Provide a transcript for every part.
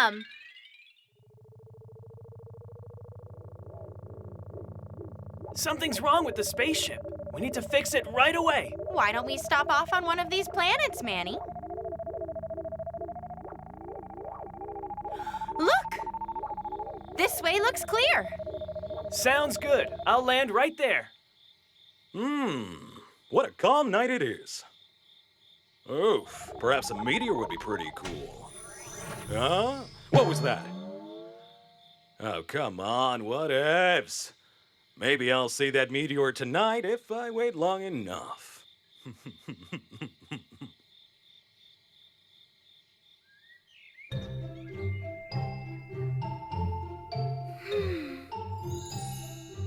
Mom! Something's wrong with the spaceship. We need to fix it right away. Why don't we stop off on one of these planets, Manny? Look! This way looks clear. Sounds good. I'll land right there. What a calm night it is. Oof, perhaps a meteor would be pretty cool. Huh? What was that? Oh, come on, whatevs. Maybe I'll see that meteor tonight if I wait long enough.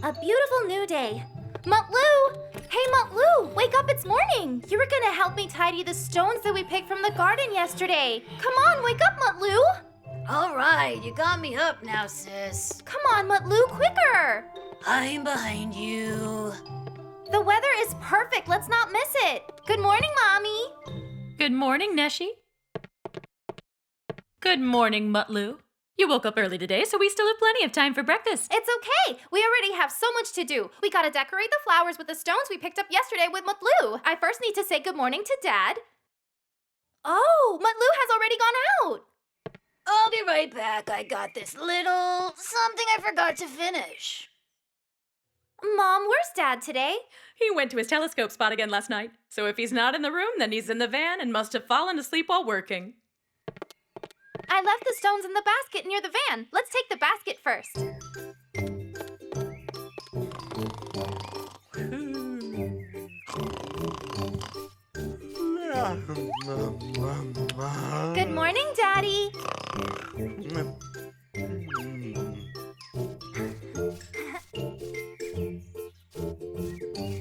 A beautiful new day. Mutlu! Hey, Mutlu! Wake up, it's morning! You were gonna help me tidy the stones that we picked from the garden yesterday. Come on, wake up, Mutlu! All right, you got me up now, sis. Come on, Mutlu, quicker! I'm behind you. The weather is perfect, let's not miss it. Good morning, Mommy. Good morning, Neşe. Good morning, Mutlu. You woke up early today, so we still have plenty of time for breakfast. It's okay. We already have so much to do. We gotta decorate the flowers with the stones we picked up yesterday with Mutlu. I first need to say good morning to Dad. Oh, Mutlu has already gone out. I'll be right back. I got this little something I forgot to finish. Mom, where's Dad today? He went to his telescope spot again last night, so if he's not in the room, then he's in the van and must have fallen asleep while working. I left the stones in the basket near the van. Let's take the basket first.